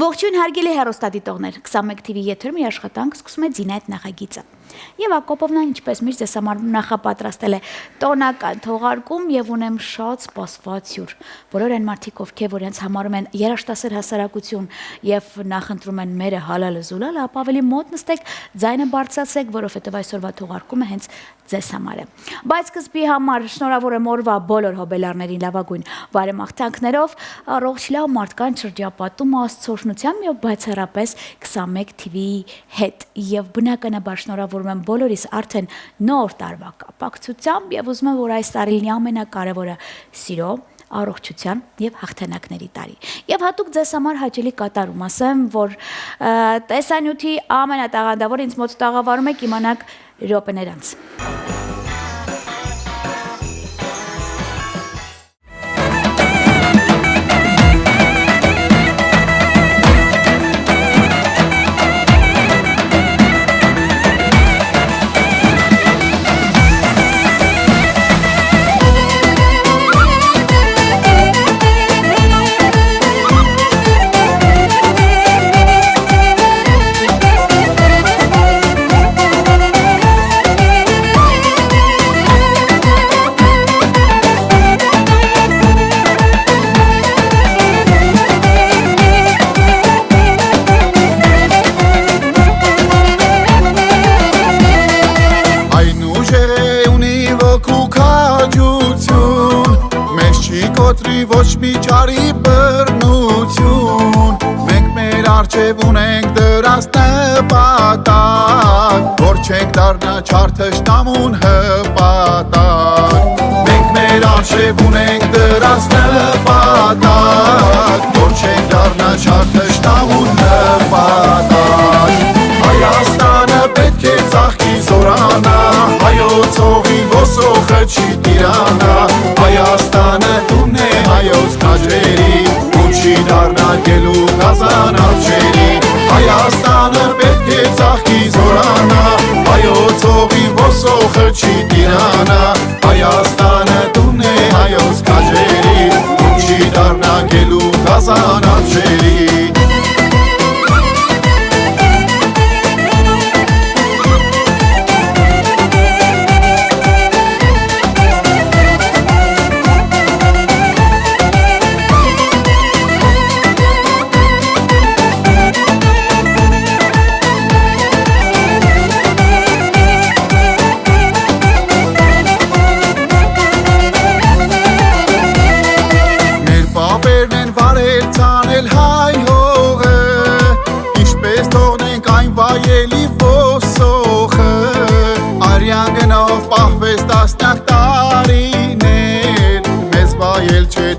Ողջույն հարգելի հեռուստադիտողներ, 21 TV եթերում իր աշխատանք սկսում է Ձինա այդ նախագիծը։ Եվ Ակոպովնան ինչպես միշտ ձեզ համար նախապատրաստել է տոնական թողարկում եւ ունեմ շատ սպասված հյուր։ Բոլոր այն մարդիկ, ովքեր որոնց համարում են երաժշտասեր հասարակություն եւ նախընտրում են մերը հալալը զուլալը, ապա ավելի մոտ նստեք, ձայնը բարձրացրեք, որովհետեւ այսօրվա թողարկումը հենց ձեզ համար է։ Բայց սկզբի համար շնորհավոր եմ օրվա բոլոր հոբելարներին լավագույն բարեմաղթանքներով, առողջ լավ մարդկանց շրջապատում աստծօրհնությամբ եւ բացառապես 21 TV-ի հետ եւ բնականաբար շնորհավորում եմ բոլորիս արդեն նոր տարվա կապակցությամբ եւ ուզում եմ որ այս տարին ամենակարևորը սիրո առողջության եւ հաղթանակների տարի։ Եվ հատուկ ձեզ համար հաճելի կատարում ասեմ, որ տեսանյութի ամենատաղանդավոր ինձ մոտ տաղավարում եք իմանաք րոպեներ անց։ Ոչ մի ճարի բռնություն մենք մեր առջև ունենք դրած նպատակ որ չենք դառնա չար թշնամուն հպատակ մենք մեր առջև ունենք դրած նպատակ որ չենք դառնա չար թշնամուն հպատակ Հայաստանը պետք է ծաղկի զորանա հայոց հողի ոսոխը չի տիրանա Հայաստանը տունն է հայոց քաջերի ու չի դառնա գելու գազան արջերի Հայաստանը պետք է ծաղկի զորանա հայոց հողի ոսոխը չի տիրանա Հայաստանը տունն է հայոց քաջերի ու չի դառնա գելու գազան արջերի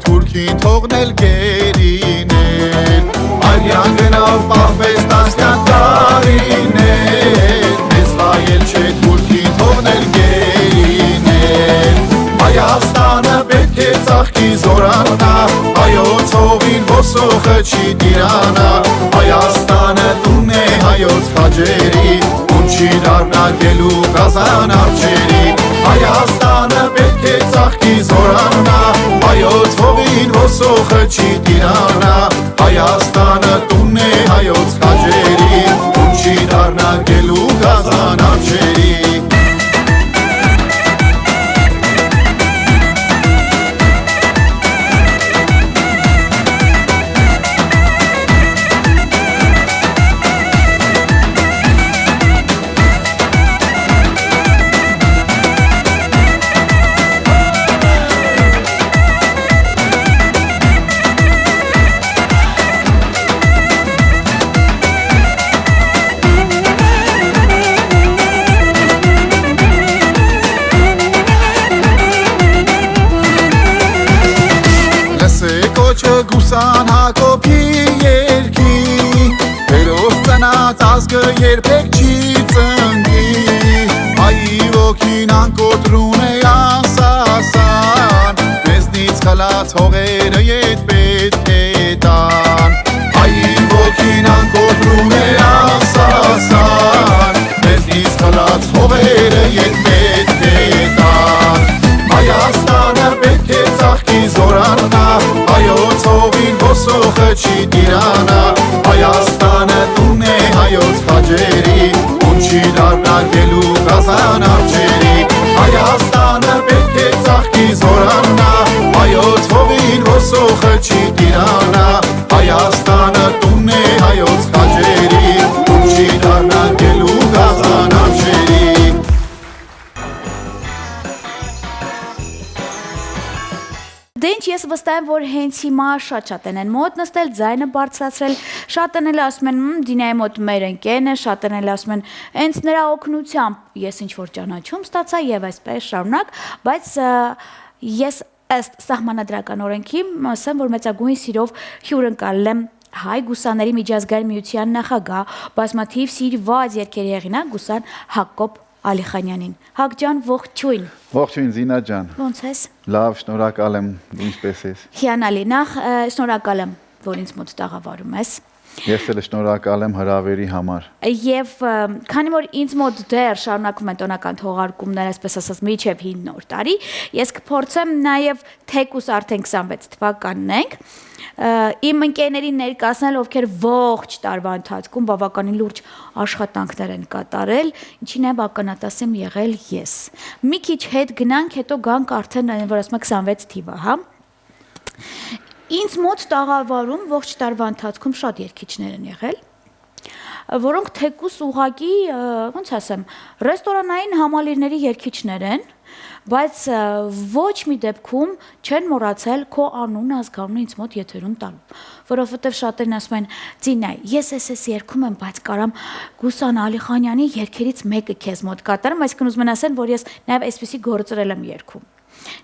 Թուրքին թողնել գերինել Արյան գնավ պահվեց տասնյակ տարիներ Մեզ վայել չէ թուրքին թողնել գերինել Հայաստանը պետք է ծաղկի զորանա Հայոց հողին ոսոխը չի տիրանա Հայաստանը տունն է հայոց քաջերի Ում չի դառնա գելու գազան արջերի Հայաստանը պետք է ծաղկի զորանա Հայոց հողին ոսոխը չի տիրանա Հայաստանը տունն է հայոց քաջերի Ում չի դառնա գելու գազան արջերի Գուսան Հակոբի երկի Հերոս ծնած ազգը երբեք չի ծնկի Հայի ոգին անկոտրուն է անսասան Մեզնից խլած հողերը ետ պետք է տան Հայի ոգին անկոտրուն է անսասան Մեզնից խլած հողերը ետ պետք է տան Հայաստանը պետք է ծաղկի զորանա Հայոց հողին ոսոխը չի տիրանա ծաղկի զորանա հայոց հողին ոսոխը չի տիրանա Հայաստանը տուն է հայոց քաջերի ու չի դառնա գելու գազան ամշերի Դենչ ես վստահ եմ, որ հենց հիմա շատ-շատն են մոտ նստել, ձայնը բարձրացրել, շատն էլ ասում են, Դինայի մոտ մեր ընկերն է, շատն էլ ասում են, հենց նրա օգնությամբ ես ինչ-որ ճանաչում ստացա եւ այսպես շարունակ, բայց ես ըստ սահմանադրական օրենքի ասեմ, որ մեծագույն սիրով հյուրընկալել եմ Հայ Գուսաների միջազգային միության նախագահ, բազմաթիվ սիրված երգերի հեղինակ Գուսան Հակոբ Ալիխանյանին։ Հակ ջան, ողջույն։ Ողջույն Զինա ջան։ Ոնց ես։ Լավ, շնորհակալ եմ, ինչպես ես։ Հիանալի, նախ շնորհակալ եմ, որ ինձ մոտ տաղավարում ես։ Ես էլ շնորհակալ եմ հրավերի համար։ Եվ քանի որ ինձ մոտ դեռ շարունակվում են տոնական թողարկումներ, այսպես ասած, մինչև 5 նոր տարի, ես կփորձեմ նաև թեկուս արդեն 26 թվականն ենք, իմ ընկերներին ներկայացնել, ովքեր ողջ տարվա ընթացքում բավականին լուրջ աշխատանքներ են կատարել, ինչին եմ ականատես եմ եղել ես։ Մի քիչ հետ գնանք, հետո գանք արդեն, որ ասում եմ 26 թիվը, հա։ Ինձ մոտ տաղավարում ողջ տարվա ընթացքում շատ երգիչներ են եղել, որոնք թեկուս ուղղակի, ոնց ասեմ, ռեստորանային համալիրների երգիչներ են, բայց ոչ մի դեպքում չեն մոռացել քո անունը, ազգանունը ինձ մոտ եթերում տալու, որովհետև շատերն ասում են, Ձինայ, ես երգում եմ, բայց կարամ Գուսան Ալիխանյանի երգերից մեկը քեզ մոտ կատարեմ, այսինքն ուզում են ասեն, որ ես նաև այսպեսի գործերել եմ երգում։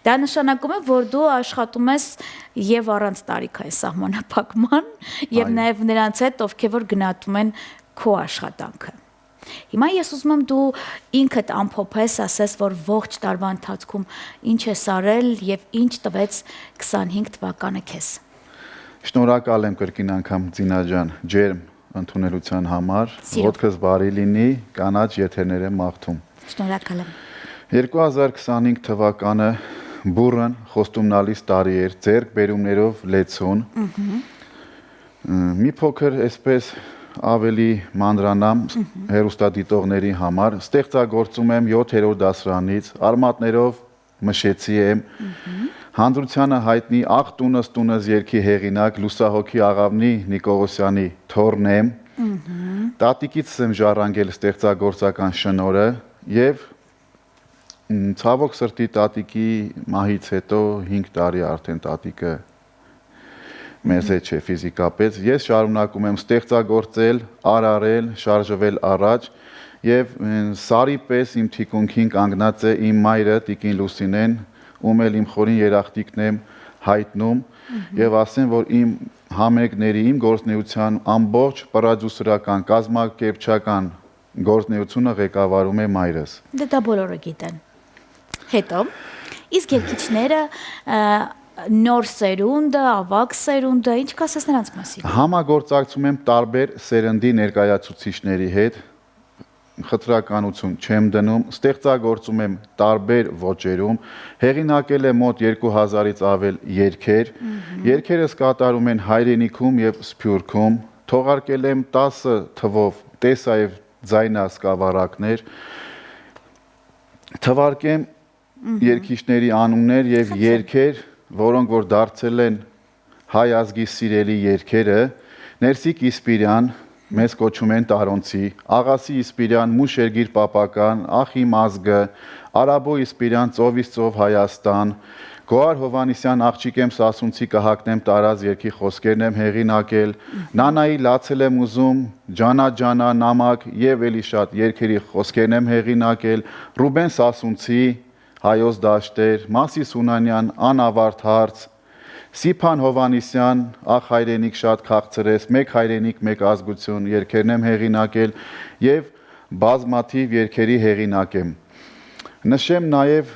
Դա նշանակում է, որ դու աշխատում ես եւ առանց տարիքային սահմանափակման եւ նաեւ նրանց հետ, ովքեր որ գնահատում են քո աշխատանքը։ Հիմա ես ուզում եմ դու ինքդ ամփոփես, ասես, որ ողջ տարվա ընթացքում ինչ ես արել եւ ինչ տվեց 25 թվականը քեզ։ Շնորհակալ եմ կրկին անգամ Զինա ջան, ջերմ ընդունելության համար, ոտքս բարի լինի, կանաչ եթերներ եմ մաղթում։ Շնորհակալ եմ։ 2025 թվականը բուրըն խոստումնալից տարի էր, ձեռք բերումներով լեցուն։ Մի փոքր այսպես ավելի մանրանամ հերոստատիտողների համար, ստեղծագործում եմ 7-րդ դասարանից, արմատներով մշեցի եմ, Հանդրությանը հայտնի «Աղ տունս տունս» երգի հեղինակ Լուսահոգի Աղավնի Նիկողոսյանի թոռն եմ, տատիկից եմ ժառանգել ստեղծագործական շնորհը եւ ցավոք սրտի տատիկի մահից հետո 5 տարի արդեն տատիկը մեզ հետ չէ ֆիզիկապես, ես շարունակում եմ ստեղծագործել, արարել, շարժվել առաջ եւ սարի պես իմ թիկունքին կանգնած է իմ մայրը Տիկին Լուսինեն, ում էլ իմ խորին երախտիկն եմ հայտնում եւ ասեմ, որ իմ համերգների, իմ գործնեության ամբողջ պրոդյուսերական, կազմակերպչական գործնեությունը ղեկավարում է մայրս։ Դա բոլորը գիտեն։ Հետո, իսկ երգիչները նոր սերունդը, ավագ սերունդը, ինչ կասես նրանց մասին։ Համագործակցում եմ տարբեր սերնդի ներկայացուցիչների հետ, խտրականություն չեմ դնում, ստեղծագործում եմ տարբեր ոճերում, հեղինակել եմ մոտ 2000-ից ավել երգեր, երգերս կատարում են հայրենիքում եւ Սփյուռքում, թողարկել եմ 10 թվով տեսա եւ ձայնասկավառակներ, թվարկեմ երգիչների անուններ եւ երգեր, որոնք որ դարձել են հայ ազգի սիրելի երգերը, Ներսիկ Իսպիրյան, մեզ կոչում են Տարոնցի, Աղասի Իսպիրյան, Մուշերգիր Պապական, Ախի Մազգը, Արաբո Իսպիրյան, Ծովից ծով Հայաստան, Գոհար Հովանիսյան, Աղջիկեմ Սասունցի կհակնեմ տարած երգի խոսքերն եմ հեղինակել, Նանայի լացել եմ ուզում, Ջանա ջանա նամակ եւ էլի շատ երգերի խոսքերն եմ հեղինակել, Ռուբեն Սասունցի, Հայոց դաշտեր, Մասիս Հունանյան, Անավարտ հարց, Սիփան Հովանիսյան, Ախ հայրենիք շատ քաղցրես, մեկ հայրենիք, մեկ ազգություն երգերն եմ հեղինակել եւ բազմաթիվ երգերի հեղինակ եմ։ Նշեմ նաեւ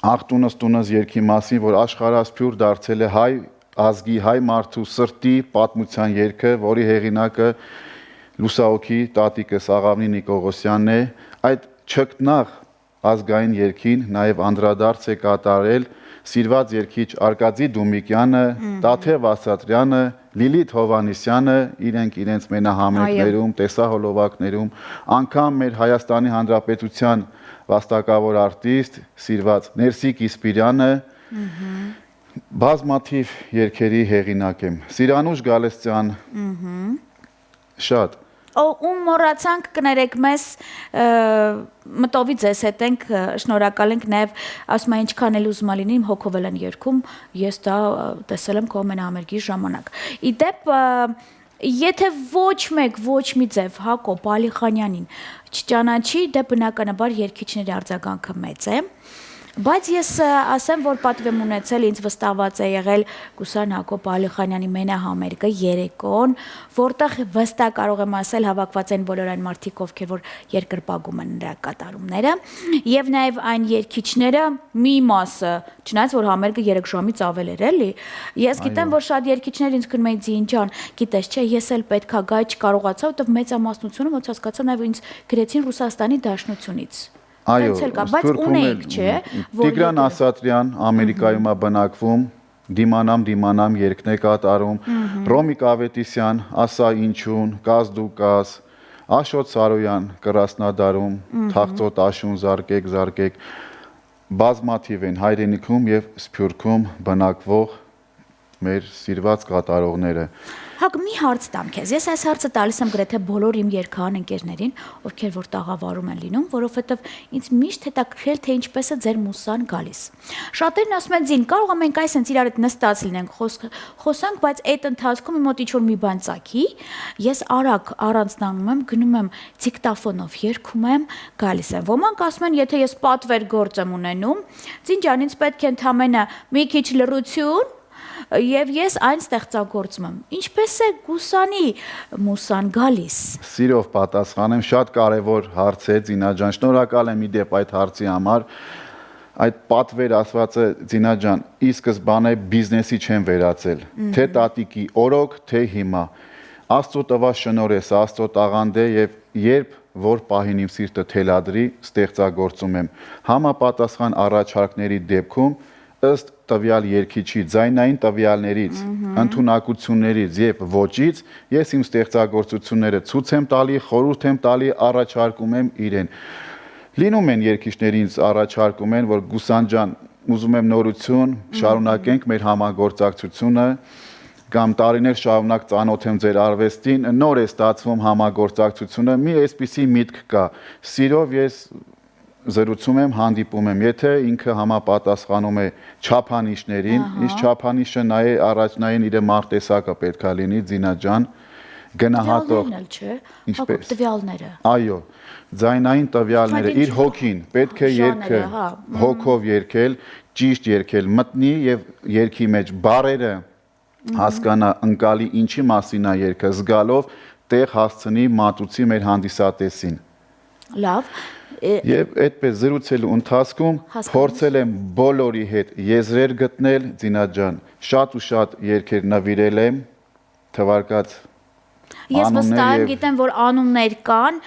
Աղ տունս տունս երգի մասին, որ աշխարհասփյուր դարձել է հայ ազգի, հայ մարդու սրտի պատմության երգը, որի հեղինակը Լուսահոգի տատիկս Աղավնի Նիկողոսյանն է, այդ չկնաղ ազգային երգին նաև անդրադարձ է կատարել սիրված երգիչ Արկադի Դումիկյանը, Տաթև Ասատրյանը, Լիլիթ Հովանեսյանը իրենց մենահամերգներում, տեսահոլովակներում, անգամ մեր Հայաստանի Հանրապետության վաստակավոր արտիստ, սիրված Ներսիկ Իսպիրյանը բազմաթիվ երգերի հեղինակ եմ։ Սիրանուշ Գալստյան, շատ։ Ում մոռացանք կներեք մեզ մտովի ձեզ հետ ենք, շնորհակալ ենք նաև ասում եմ ինչքան էլ ուզում լինի իմ հոգով են երգում, ես դա տեսել եմ քո մենահամերգի ժամանակ։ Իդեպ եթե ոչ մի ձև Հակոբ Ալիխանյանին չճանաչի, դե բնականաբար երգիչների արձագանքը մեծ է։ Բայց ես ասեմ, որ պատվեմ ունեցել ինձ վստահված է եղել Գուսան Հակոբ Ալիխանյանի մենահամերգը երեկոն, որտեղ վստահ կարող եմ ասել հավաքված են բոլոր այն մարդիկ, ովքեր որ երկրպագում են նրա կատարումները, եւ նաեւ այն երգիչները մի մասը, չնայած որ համերգը 3 ժամից ավել էր, էլի։ Ես գիտեմ, որ շատ երգիչներ ինձ գնում էին Ձինջան, գիտես, չէ, ես էլ պետքա գայ չկարողացա, որտեղ մեծամասնությունը ոնց հասկացա նաեւ ինձ գրեցին Ռուսաստանի Դաշնությունից։ Այո, բայց ունեիք, չէ, Տիգրան Ասատրյան Ամերիկայում է բնակվում, դիմանամ երգն է կատարում, Ռոմիկ Ավետիսյան, ասա ինչուն, կազ դու կազ, Աշոտ Սարոյան Կրասնադարում, թաղծոտ աշուն զարկեք, բազմաթիվ են հայրենիքում եւ Սփյուռքում բնակվող մեր սիրված կատարողները։ Հակ մի հարց տամ քեզ։ Ես այս հարցը տալիս եմ գրեթե բոլոր իմ երգահան ընկերներին, ովքեր որ տաղավարում են լինում, որովհետև ինձ միշտ հետաքրքրել թե ինչպես է ձեր մուսան գալիս։ Շատերն ասում են ձին, կարող եմ մենք այս հենց իրար հետ նստած լինենք, խոսանք, բայց այդ ընթացքում իմ մոտ ինչ-որ մի բան ծագի, ես արագ առանձնանում եմ, գնում եմ դիկտաֆոնով երգում եմ, գալիս եմ։ Ոմանք ասում են, եթե ես պատվեր գործ եմ ունենում, ձին ջան, ինձ պետք է ընդամենը մի քիչ լռություն Եվ ես այն ստեղծագործում եմ։ Ինչպես է Գուսանի մուսան գալիս։ Սիրով պատասխանեմ, շատ կարևոր հարց է, Ձինա ջան, շնորհակալ եմ իդեպ այդ հարցի համար։ Այդ պատվեր ասվածը, Ձինա ջան, ի սկզբանե բիզնեսի չեն վերածել, թե տատիկի օրոք, թե հիմա։ Աստծո տված շնորհես, Աստծո տաղանդ է եւ երբ որ պահին իմ սիրտը թելադրի, ստեղծագործում եմ։ Համապատասխան առաջարկների դեպքում ըստ տվյալ երգիչի ձայնային տվյալներից, ընդունակություններից եւ ոճից ես իմ ստեղծագործությունները ցույց եմ տալի, խորհուրդ եմ տալի, առաջարկում եմ իրեն։ Լինում են երգիչների ինձ առաջարկում են, որ Գուսան ջան, ուզում եմ նորություն, շարունակենք մեր համագործակցությունը, կամ տարիներ շարունակ ծանոթ եմ ձեր արվեստին, նոր է ստացվում համագործակցությունը, մի այսպիսի միտք կա։ Սիրով ես զրուցում եմ, հանդիպում եմ, եթե ինքը համապատասխանում է չափանիշներին, իսկ չափանիշը նայե առաջնային իր մարտեսակը պետքա լինի, Ձինա ջան, գնահատող, ինչպես տվյալները։ Այո, ձայնային տվյալները, իր հոգին, պետք է երգը հոգով երգել, ճիշտ երգել, մտնի եւ երգի մեջ բառերը հասկանա, ընկալի ինչի մասին է երգը, զգալով տեղ հասցնի մատուցի մեր հանդիսատեսին։ Լավ։ Եվ այդպես զրուցելու ընթացքում փորձել եմ բոլորի հետ եզրեր գտնել, Ձինա ջան, շատ ու շատ երգեր նվիրել եմ, թվարկած Ես վստահ եմ, գիտեմ, որ անուններ կան,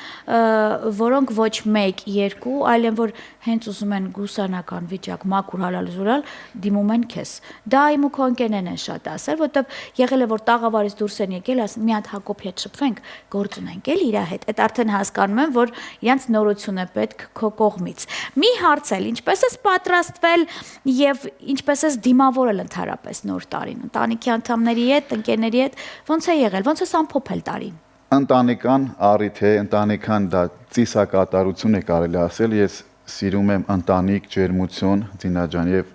որոնք ոչ մեկ, երկու, այլ են, որ հենց ուզում են գուսանական վիճակ, մաքուր հալալ-զուրալ, դիմում են քեզ։ Դա իմ ու քո ընկերներն են շատ ասել, որտեվ եղել է, որ տաղավարից դուրս են եկել, ասում մի հատ Հակոբի հետ շփվենք, գործ ունենք էլ իր հետ։ Այդ արդեն հասկանում եմ, որ իրանց նորություն է պետք քո կողմից։ Մի հարց էլ, ինչպես ես պատրաստվել եւ ինչպես ես դիմավորել ընդհանրապես նոր տարին, ընտանիքի անդամների հետ, ընկերների հետ, ոնց է եղել, ոնց ես ամփոփել տարին։ Ընտանեկան առիթ է, ընտանեկան դա ծիսակատարություն է կարելի ասել, ես սիրում եմ ընտանիք, ջերմություն, Ձինա ջան, եւ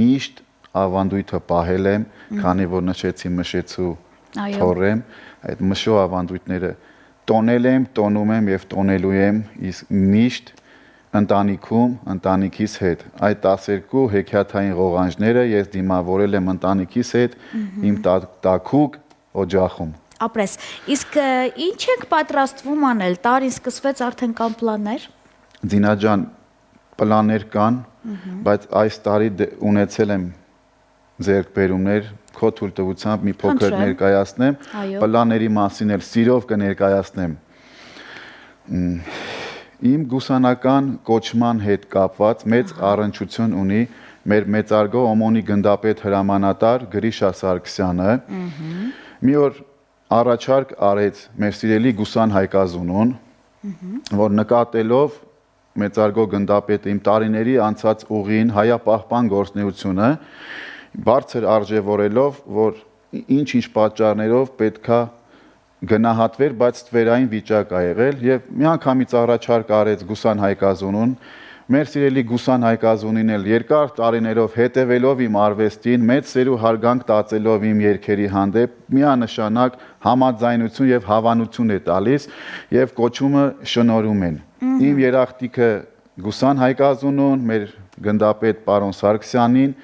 միշտ ավանդույթը պահել եմ, քանի որ նշեցի մշեցու թորեմ, այդ մշո ավանդույթները տոնել եմ, տոնում եմ եւ տոնելու եմ, իսկ միշտ ընտանիքում, ընտանիքիս հետ։ Այդ 12 հեքիաթային ղողանջները ես դիմավորել եմ ընտանիքիս հետ, իմ տաքուկ օջախում։ Ապրես, իսկ ինչ եք պատրաստվում անել, տարին սկսվեց արդեն կան պլաններ։ Ձինա ջան, պլաններ կան, բայց այս տարի ունեցել եմ ձեռքբերումներ, քո թույլտվությամբ մի փոքր ներկայացնեմ, պլանների մասին էլ սիրով կներկայացնեմ։ Իմ գուսանական կոչման հետ կապված մեծ առնչություն ունի մեր մեծարգո Օմոնի գնդապետ հրամանատար Գրիշա Սարգսյանը։ Մի օր առաջարկ արեց մեր սիրելի Գուսան Հայկազունուն, որ նկատելով մեծարգո գնդապետը իմ տարիների անցած ուղին հայապահպան գործնեությունը բարձր արժևորելով, որ ինչ պատճառներով պետքա գնահատվեր, բայց ստվերային վիճակ ա եղել եւ միանգամից առաջարկ արեց Գուսան Հայկազունուն, մեր սիրելի Գուսան Հայկազունին էլ երկար տարիներով հետևելով իմ արվեստին, մեծ սեր ու հարգանք տածելով իմ երգերի հանդեպ, միանշանակ համաձայնություն եւ հավանություն է տալիս եւ կոչումը շնորհում են։ Իմ երախտիկը Գուսան Հայկազունուն, մեր գնդապետ պարոն Սարգսյանին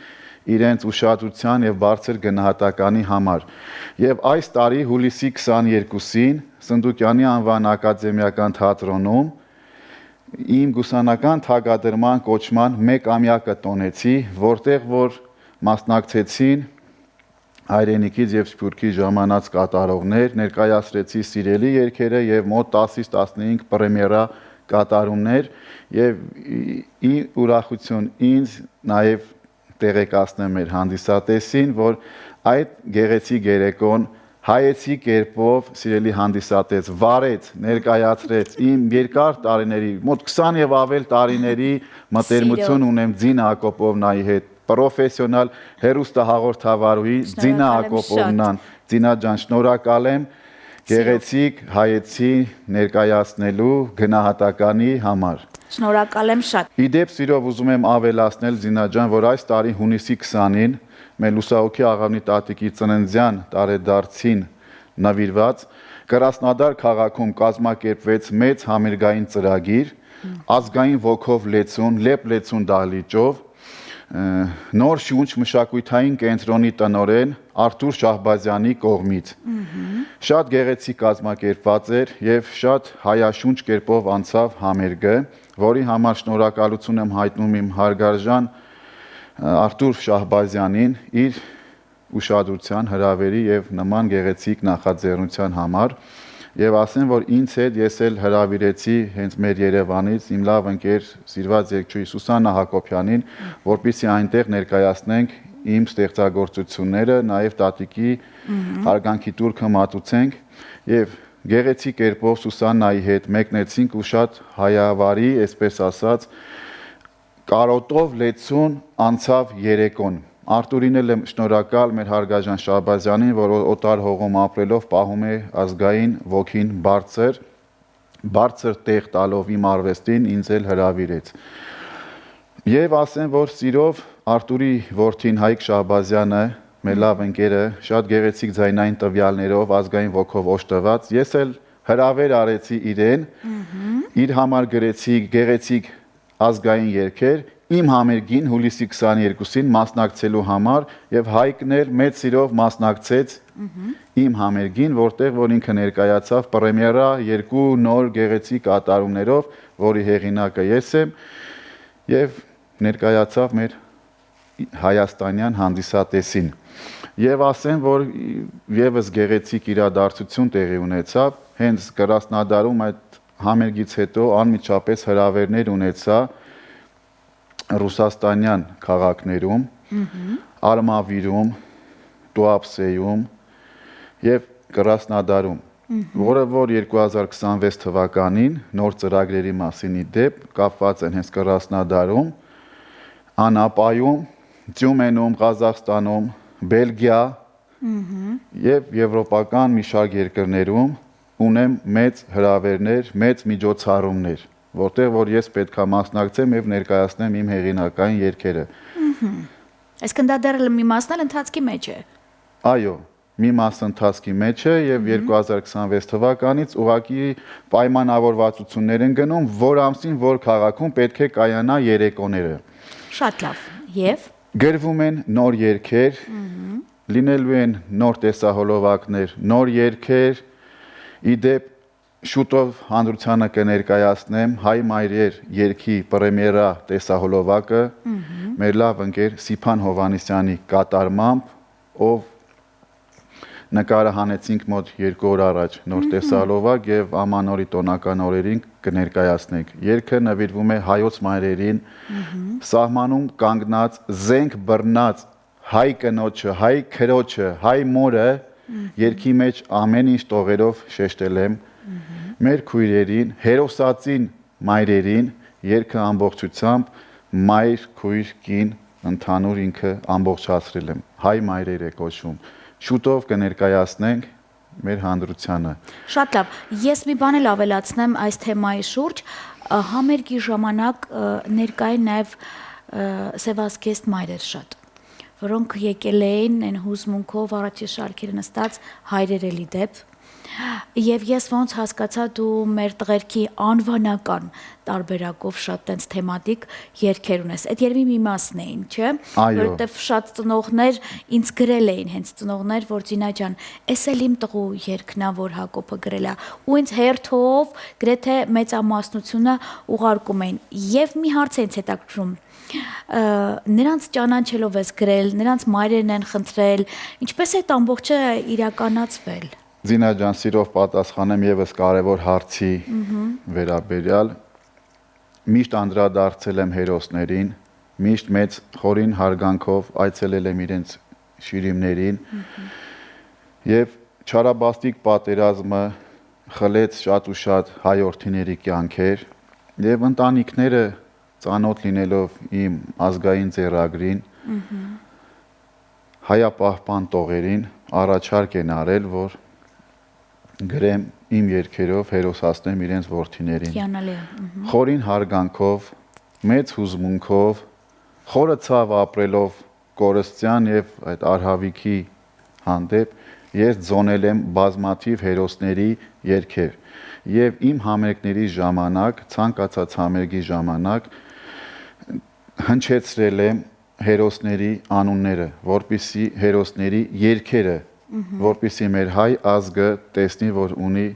իրենց ուշադրության եւ բարձր գնահատականի համար։ Եվ այս տարի հուլիսի 22-ին Սնդուկյանի անվան ակադեմիական թատրոնում իմ գուսանական թագադրման կոչման 1-ամյակը տոնեցի, որտեղ որ մասնակցեցին հայրենիքից եւ Սփյուռքի ժամանած կատարողներ, ներկայացրեցի սիրելի երգերը եւ մոտ 10-ից 15 պրեմիերա կատարումներ եւ ի ուրախություն ինձ նաեւ տեղեկացնեմ մեր հանդիսատեսին, որ այդ գեղեցիկ երեկոն հայեցի կերպով սիրելի հանդիսատես վարեց, ներկայացրեց իմ երկար տարիների, մոտ 20 եւ ավել տարիների մտերմություն ունեմ Ձինա Ակոպովնայի հետ, պրոֆեսիոնալ հեռուստահաղորդավարուհի Ձինա Ակոպովնան, Ձինա ջան, շնորհակալ եմ գեղեցիկ հայեցի ներկայացնելու գնահատականի համար։ Շնորհակալ եմ շատ։ Իդեպ սիրով ուզում եմ ավելացնել Զինա ջան, որ այս տարի հունիսի 20-ին մեր լուսահոգի աղավնի տատիկի ծննդյան տարեդարձին նվիրված Կրասնոդար քաղաքում կազմակերպվեց մեծ համերգային ծրագիր, ազգային ոգով լեցուն, լեփ լեցուն դահլիճով, նոր շունչ մշակութային կենտրոնի տնօրեն Արթուր Շահբազյանի կողմից։ Շատ գեղեցիկ կազմակերպված էր եւ շատ հայաշունչ կերպով անցավ համերգը, որի համար շնորհակալություն եմ հայտնում իմ հարգարժան Արթուր Շահբազյանին իր ուշադրության, հրավերի եւ նման գեղեցիկ նախաձեռնության համար եւ ասեմ, որ ինձ հետ ես էլ հրավիրեցի հենց մեր Երևանից իմ լավ ընկեր սիրված երգչուհի Սուսաննա Հակոբյանին, որպեսզի այնտեղ ներկայացնենք իմ ստեղծագործությունները, նաեւ տատիկի հարգանքի տուրքը մատուցենք եւ գեղեցիկ կերպով Սուսաննայի հետ մեկնեցինք ու շատ հայավարի, այսպես ասած, կարոտով լեցուն անցավ երեկոն։ Արտուրին էլ եմ շնորհակալ մեր հարգաժան Շահբազյանին, որ օտար հողում ապրելով պահում է ազգային ոգին բարձր տեղ տալով իմ արվեստին ինձ էլ հրավիրեց։ Եվ ասեմ, որ սիրով Արտուրի որդին Հայկ Շահբազյանը, մեր լավ ընկերը, շատ գեղեցիկ ձայնային տվյալներով, ազգային ոգով օժտված, ես էլ հրավեր արեցի իրեն, իր համար գրեցի գեղեցիկ ազգային երգեր, իմ համերգին հուլիսի 22-ին մասնակցելու համար եւ Հայկն էլ մեծ սիրով մասնակցեց իմ համերգին, որտեղ որ ինքը ներկայացավ պրեմիերա 2 նոր գեղեցիկ կատարումներով, որի հեղինակը ես եմ եւ ներկայացավ մեր հայաստանյան հանդիսատեսին։ Եվ ասեմ, որ եւս գեղեցիկ իրադարձություն տեղի ունեցավ, հենց Կրասնոդարում այդ համերգից հետո անմիջապես հրավերներ ունեցա ռուսաստանյան քաղաքներում, Արմավիրում, Տուապսեյում եւ Կրասնոդարում, որը որ 2026 թվականին նոր ծրագրերի մասին իդեպ կապված են հենց Կրասնոդարում, Անապայում, Թյումենում, Ղազախստանում, Բելգիա եւ եվրոպական մի շարք երկրներում ունեմ մեծ հրավերներ, մեծ միջոցառումներ, որտեղ որ ես պետք է մասնակցեմ եւ ներկայացնեմ իմ հեղինակային երգերը։ Այսինքն դա դեռ մի մասն էլ ընթացքի մեջ է։ Այո, մի մասը ընթացքի մեջ է եւ 2026 թվականից ուղղակի պայմանավորվածություններ են գնում, որ ամսին որ քաղաքում պետք է կայանա երեկոները։ Շատ լավ։ Եվ գրվում են նոր երգեր, լինելու են նոր տեսահոլովակներ, նոր երգեր, իդեպ շուտով հանրությանը կներկայացնեմ Հայ մայրեր երգի պրեմիերա տեսահոլովակը, մեր լավ ընկեր Սիփան Հովհաննիսյանի կատարմամբ, ով նկարը հանեցինք մոտ 2 օր առաջ նոր տեսահոլովակ եւ ամանորի տոնական օրերին կներկայացնենք։ Երգը նվիրվում է հայոց մայրերին, սահմանում կանգնած, զենք բռնած հայ կնոջը, հայ քրոջը, հայ մորը Երկի մեջ ամեն ինչ տողերով շեշտել եմ մեր քույրերին, հերոսածին մայրերին, երկը ամբողջությամբ մայր, քույր, կին, ընդհանուր ինքը ամբողջացրել եմ։ Հայ մայրեր է կոչվում։ Շուտով կներկայացնենք մեր հանդրությանը։ Շատ լավ։ Ես մի բան էլ ավելացնեմ այս թեմայի շուրջ, համերգի ժամանակ ներկա են նաև սևազգեստ մայրեր շատ, որոնք եկել էին այն հուզմունքով առաջի շարքերը նստած հայրերելի դեպ, եւ ես ոնց հասկացա դու մեր տղերքի անվանական տարբերակով շատ տենց թեմատիկ երգեր ունես։ Այդ երևի մի մասն էին, չէ՞։ Որովհետեւ շատ ծնողներ ինձ գրել էին, հենց ծնողներ, որ Զինա ջան, էս էլ իմ տղու երգնա, որ Հակոբը գրել է, ու ինձ հերթով գրեթե մեծամասնությունը ուղարկում էին։ Եվ մի հարց է ինձ հետաքրքրում, նրանց ճանաչելով ես գրել, նրանց մայրերն են խնդրել, ինչպես է այդ ամբողջը իրականացվել։ Զինա ջան, սիրով պատասխանեմ եւս կարևոր հարցի վերաբերյալ։ Միշտ անդրադարձել եմ հերոսներին, միշտ մեծ խորին հարգանքով այցելել եմ իրենց շիրիմներին եւ չարաբաստիկ պատերազմը խլեց շատ ու շատ հայորդիների կյանքեր եւ ընտանիքները ծանոթ լինելով իմ ազգային ձեռագրին հայապահպան տողերին առաջարկ են արել, որ գրեմ իմ երգերով հերոսացնեմ իրենց որդիներին։ Հիանալի է։ Խորին հարգանքով, մեծ հուզմունքով, խորը ցավ ապրելով կորստյան եւ այդ արհավիքի հանդեպ ես ձոնել եմ բազմաթիվ հերոսների երգեր եւ իմ համերգների ժամանակ, ցանկացած համերգի ժամանակ հնչեցրել եմ հերոսների անունները, որպիսի հերոսների երգերը որպիսի մեր հայ ազգը տեսնի, որ ունի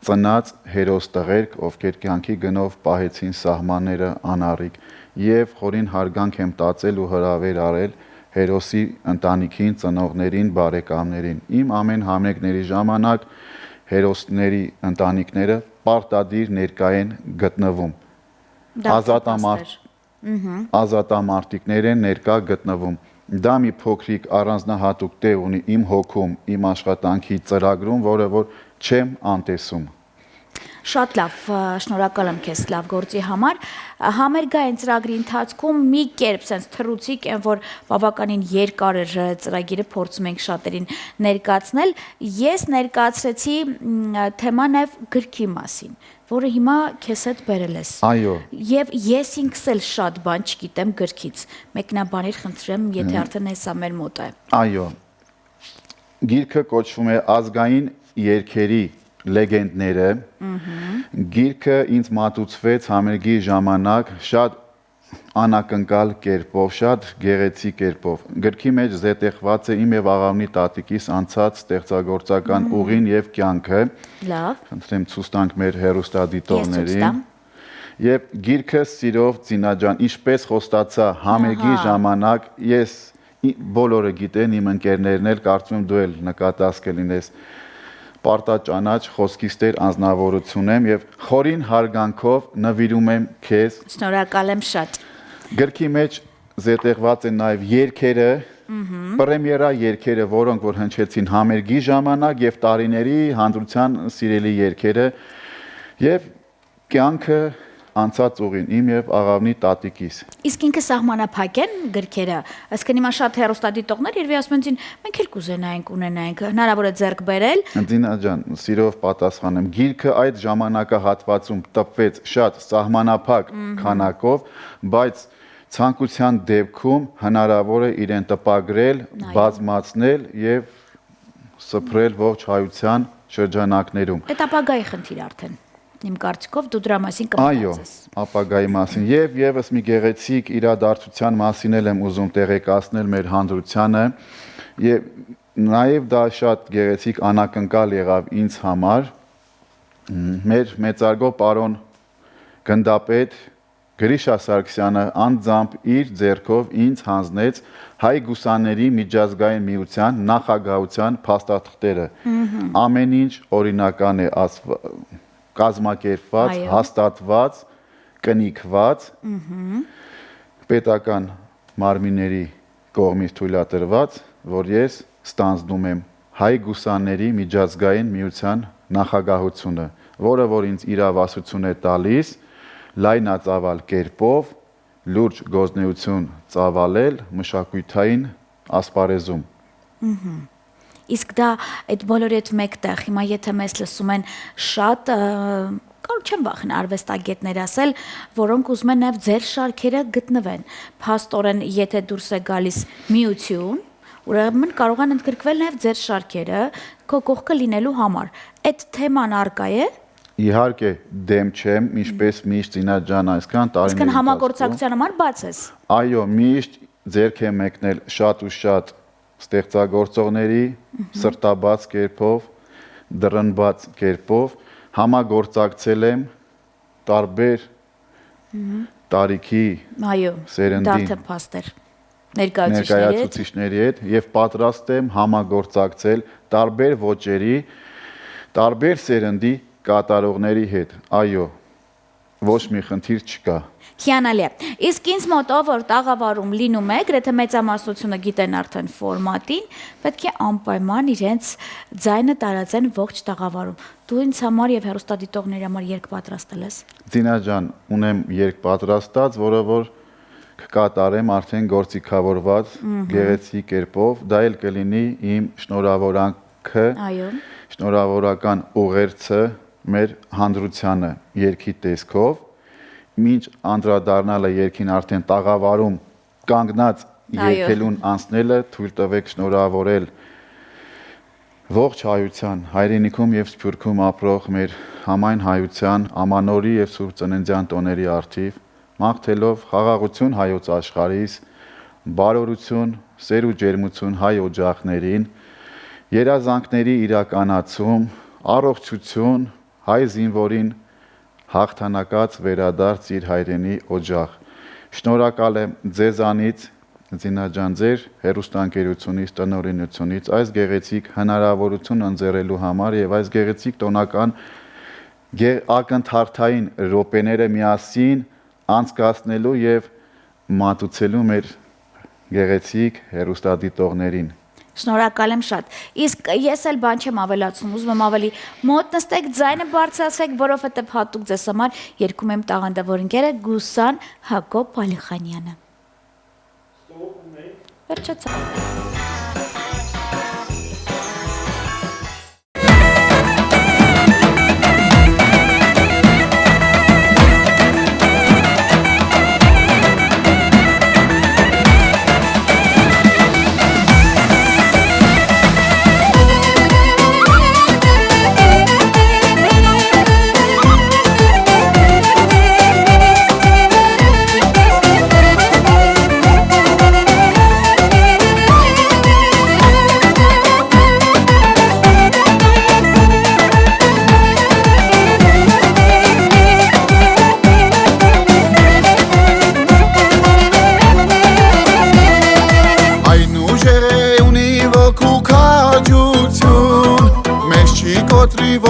ծնած հերոս տղերք, ովքեր կյանքի գնով պահեցին սահմանները անառիկ եւ խորին հարգանք եմ տածել ու հրավեր արել հերոսի ընտանիքին, ծնողներին, բարեկամներին։ Իմ ամեն համերգների ժամանակ հերոսների ընտանիքները պարտադիր ներկա են գտնվում։ Ազատամարտիկներ են ներկա գտնվում։ Դա մի փոքրիկ առանձնահատուկ տեղ ունի իմ հոգում, իմ աշխատանքի ծրագրում, որը որ չեմ անտեսում։ Շատ լավ, շնորհակալ եմ քեզ լավ գործի համար։ Համերգային ծրագրի ընթացքում մի կերպ sense թռուցիկ են, որ բավականին երկար էր ծրագիրը, փորձում ենք շատերին ներկայացնել։ Ես ներկայացրեցի թեմա նաև գրքի մասին, որը հիմա քեզ հետ բերել ես։ Այո։ Եվ ես ինքս էլ շատ բան չգիտեմ գրքից։ Մեկնաբաներ խնդրեմ, եթե արդեն հեսա մեր մոտ է։ Այո։ Գիրքը կոչվում է Ազգային երգերի լեգենդները։ Գիրքը ինձ մատուցվեց համերգի ժամանակ շատ անակնկալ կերպով, շատ գեղեցիկ կերպով։ Գրքի մեջ զետեղված է իմ եւ աղավնի տատիկիս անցած ստեղծագործական ուղին եւ կյանքը։ Լավ։ Խնդրեմ ցույց տանք մեր հերոստադիտողներին։ Եվ գիրքը սիրով Զինա ջան, ինչպես խոստացա համերգի ժամանակ, ես բոլորը գիտեն, իմ ընկերներն էլ, կարծում եմ դու էլ նկատած կլինես, պարտաճանաչ խոսքից տեր անձնավորություն եմ եւ խորին հարգանքով նվիրում եմ քեզ։ Շնորհակալ եմ շատ։ Գրքի մեջ զետեղված են նաեւ երգերը, պրեմիերա երգերը, որոնք որ հնչեցին համերգի ժամանակ եւ տարիների հանդրության սիրելի երգերը եւ կյանքը անցած ուղին իմ եւ աղավնի տատիկիս։ Իսկ ինքը սահմանափակ են գրքերը, այսինքն հիմա շատ հերոստատիտողներ երևի ասում են, մենք էլ կուզենայինք ունենայինք, հնարավոր է ձեռք բերել։ Զինա ջան, սիրով պատասխանեմ, գիրքը այդ ժամանակահատվածում տպվեց շատ սահմանափակ քանակով, բայց ցանկության դեպքում հնարավոր է իրեն տպագրել, բազմացնել եւ սփռել ողջ հայության շրջանակներում։ Այդ ապագայի խնդիր արդեն։ Իմ կարծիքով դու դրա մասին կմտածես։ Այո, ապագայի մասին եւ եւս մի գեղեցիկ իրադարձության մասին եմ ուզում տեղեկացնել մեր հանդրությանը եւ նաեւ դա շատ գեղեցիկ անակնկալ եղավ ինձ համար։ Մեր մեծարգո պարոն գնդապետ Գրիշա Սարգսյանը անձամբ իր ձեռքով ինձ հանձնեց հայ գուսաների միջազգային միության նախագահության փաստաթղթերը։ Ամեն ինչ օրինական է կազմակերպված, հաստատված, կնիքված, պետական մարմինների կողմից թույլատրված, որ ես ստանձնում եմ հայ գուսանների միջազգային միության նախագահությունը, որը որ ինձ իրավասություն է տալիս լայնածավալ կերպով լուրջ գործունեություն ծավալել մշակութային ասպարեզում։ Իսկ դա այդ բոլորի հետ մեկտեղ, հիմա եթե մեզ լսում են շատ կարող չեմ վախենա արվեստագետներ ասել, որոնք ուզում են նաև ձեր շարքերը գտնվեն։ Փաստորեն, եթե դուրս է գալիս միություն, ուրեմն կարող են ընդգրկվել նաև ձեր շարքերը քո կողքը լինելու համար։ Այդ թեման արկա է։ Իհարկե դեմ չեմ, ինչպես միշտ Զինա ջան այսքան տարիների Իսկն համագործակցության համար բաց ես։ Այո, միշտ ձեռք եմ մեկնել շատ ու շատ ստեղծագործողների սրտաբաց կերպով, դռնբաց կերպով համագործակցել եմ տարբեր տարիքի Այո, սերնդի դարձը փաստեր ներկայացուցիչների ներկայացուցիչների հետ եւ պատրաստ եմ համագործակցել տարբեր ոճերի, տարբեր սերնդի կատարողների հետ։ Այո, ոչ մի խնդիր չկա։ Հիանալի է։ Իսկ ինձ մոտ ով որ տաղավարում լինում է, գրեթե մեծամասնությունը գիտեն արդեն ֆորմատին, պետք է անպայման իրենց ձայնը տարածեն ողջ տաղավարում։ Դու ինձ համար եւ հեռուստադիտողների համար երգ պատրաստել ես։ Զինա ջան, ունեմ երգ պատրաստած, որը որ կկատարեմ արդեն գործիքավորված գեղեցիկ կերպով, դա էլ կլինի իմ շնորհավորանքը, Այո։ շնորհավորական ուղերձը մեր հանրությանը երգի տեսքով, մինչ անդրադառնալը երգին արդեն տաղավարում կանգնած երգելուն անցնելը թույլ տվեք շնորհավորել ողջ հայության, հայրենիքում եւ Սփյուռքում ապրող մեր համայն հայության ամանորի եւ Սուրբ Ծննդյան տոների առթիվ մաղթելով խաղաղություն հայոց աշխարհիս, բարօրություն, սեր ու ջերմություն հայ օջախներին, երազանքների իրականացում, առողջություն հայ զինվորին հաղթանակած վերադարձ իր հայրենի օջախ։ Շնորհակալ եմ ձեզանից, Զինա ջան, ձեր հեռուստաընկերությունից, տնօրինությունից այս գեղեցիկ հնարավորություն ընձեռելու համար եւ այս գեղեցիկ տոնական ակնթարթային րոպեները միասին անցկացնելու եւ մատուցելու մեր գեղեցիկ հեռուստադիտողներին։ Շնորհակալ եմ շատ։ Իսկ ես էլ բան չեմ ավելացնում, ուզում եմ ավելի մոտ նստեք, ձայնը բարձրացրեք, որովհետև հատուկ ձեզ համար երգում եմ տաղանդավոր ընկերը Գուսան Հակոբ Ալիխանյանը։ Վերջացավ։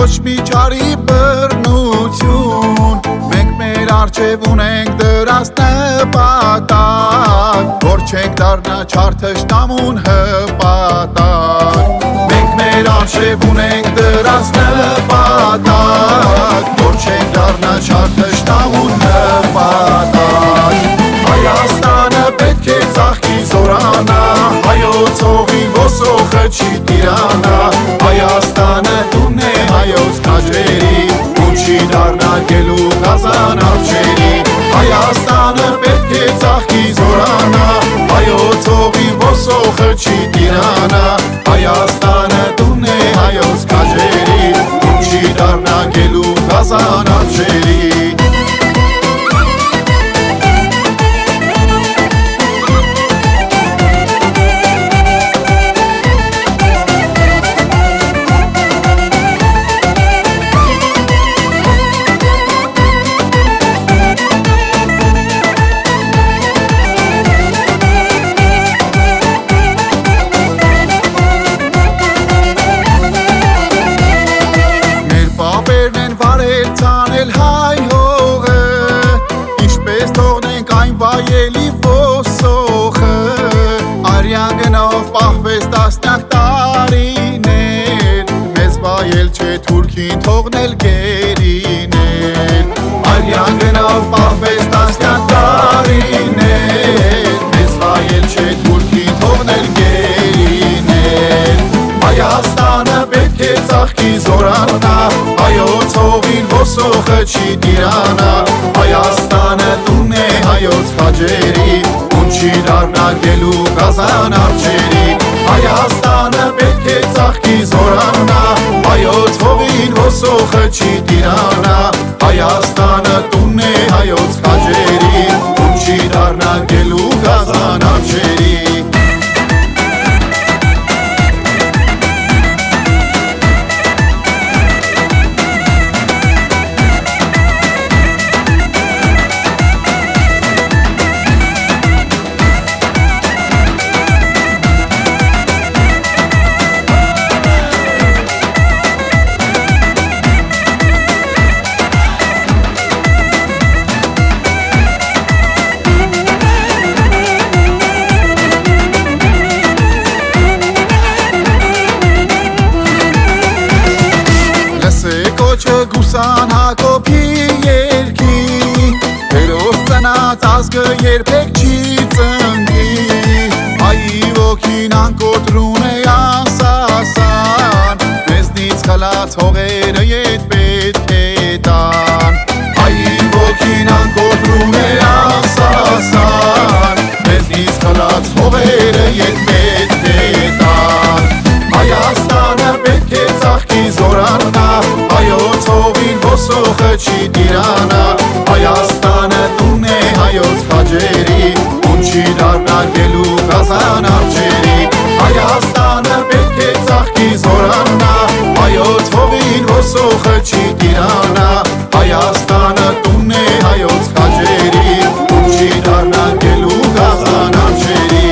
Ոչ մի ճարի բռնություն Մենք մեր առջև ունենք դրած նպատակ Որ չենք դառնա չար թշնամուն հպատակ Մենք մեր առջև ունենք դրած նպատակ Որ չենք դառնա չար թշնամուն հպատակ Հայաստանը պետք է ծաղկի զորանա Հայոց հողի ոսոխը չի տիրանա Հայաստանը տունն է հայոց քաջերի ու չի դառնա գելու գազան արջերի Հայաստանը պետք է ծաղկի զորանա հայոց հողի ոսոխը չի տիրանա Հայաստանը տունն է հայոց քաջերի ու չի դառնա գելու գազան արջերի Տասնյակ տարիներ չէ թուրքին թողնել գերիներ Արյան գնավ պահվեց տասնյակ տարիներ Մեզ վայել չէ թուրքին թողնել գերիներ Հայաստանը պետք է ծաղկի զորանա Հայոց հողին ոսոխը չի տիրանա Հայաստանը տուն է հայոց խաջերի Ուն չի դառնա գելու գազան արջերի Հայաստանը պետք է ծաղկի զորանա Հայոց հողին ոսոխը չի տիրանա Հայաստանը տուն է հայոց խաջերի Ուն չի դառնա գելու գազան արջերի Գուսան Հակոբի երկի Հերոս ծնած ազգը երբեք չի ծնկի Հայի ոգին անկոտրուն է ասասան Մեզնից խլած հողերը ետ պետք է տան Հայի ոգին անկոտրուն է ասասան Մեզնից խլած հողերը ետ պետք է տան Հայաստանը պետք է ծաղկի զորանա Հայոց հողին ոսոխը չի տիրանա Հայաստանը տուն է հայոց խաջերի Ուն չի դառնա գելու գազան արջերի Հայաստանը պետք է ծաղկի զորանա Հայոց հողին ոսոխը չի տիրանա Հայաստանը տուն է հայոց խաջերի Ուն չի դառնա գելու գազան արջերի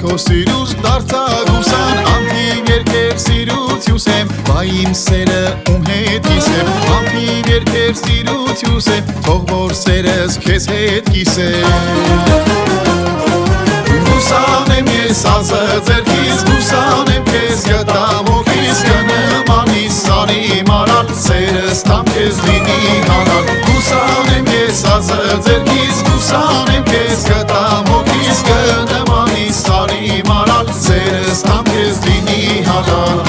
Քո սիրուց դարձա գուսան Անթիվ երկեր սիրուց յուսեմ Բա իմ սերը ում հետ կիսեմ Անթիվ երկեր սիրուց յուսեմ Թող որ սերս քեզ հետ կիսեմ Գուսանեմ ես ազը ձերքից Գուսանեմ քեզ գտամ հոգիս Կնմանի սանի մարալ Սերս տամ քեզ լինի հանալ Գուսանեմ ես ազը ձերքից Գուսանեմ քեզ գտամ հոգիս Կնմանի սանի մարալ Սերս տամ քեզ լինի հանալ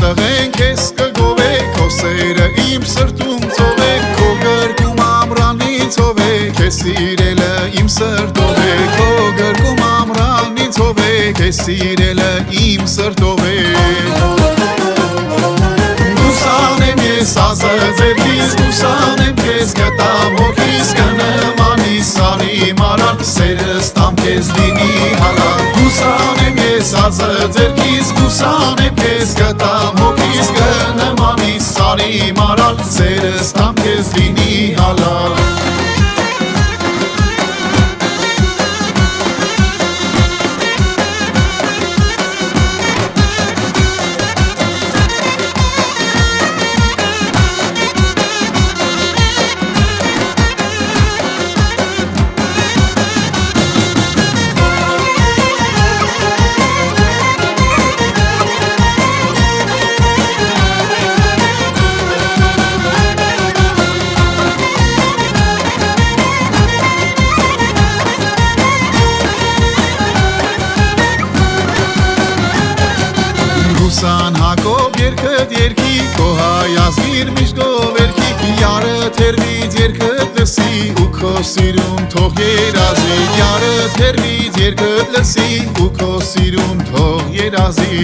Տղենք ես կգովեք, քո սերը իմ սրտում ծովեք, քո գրկում ամրանից հովեք, քեզ սիրելը իմ սրտով է, քո գրկում ամրանից հովեք, քեզ սիրելը իմ սրտով է։ Գուսանեմ ես ազը ձերքից, գուսանեմ քեզ գտամ հոգիս, կնմանի սանի մարալ, սերս տամ քեզ լինի հանալ։ Գուսանեմ ես ազը ձերքից, գուսանեմ քեզ գտամ հոգիս, կնմանի սանի մարալ, սերս տամ քեզ լինի հալալ։ սիրուն թող երազի Յարը թերվից երկդ լսի ու քո սիրուն թող երազի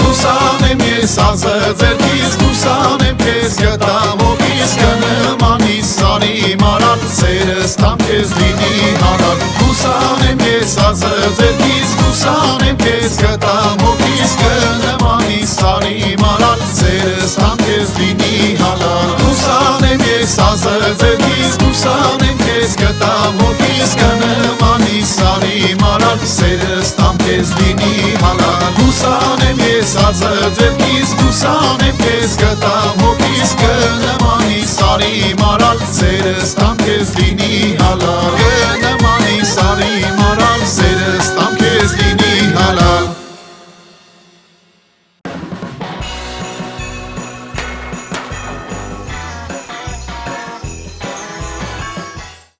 Գուսանեմ ես ազը ձերքից Գուսանեմ քեզ գտամ հոգիս Կնմանի սանի մարատ Սերս տամ քեզ լինի հանար Գուսանեմ ես ազը ձերքից Գուսանեմ քեզ գտամ հոգիս Կնմանի սանի մարատ Սերս տամ քեզ լինի հանար Գուսանեմ ես ազը ձերքից Գուսանեմ քեզ գտամ հոգիս Կնմանի սանի մարատ Սերս տամ քեզ լինի հանար Գուսանեմ ես ազը ձերքից Գուսանեմ քեզ գտամ հոգիս Կնմանի սանի մարատ Սերս տամ քեզ լինի հալար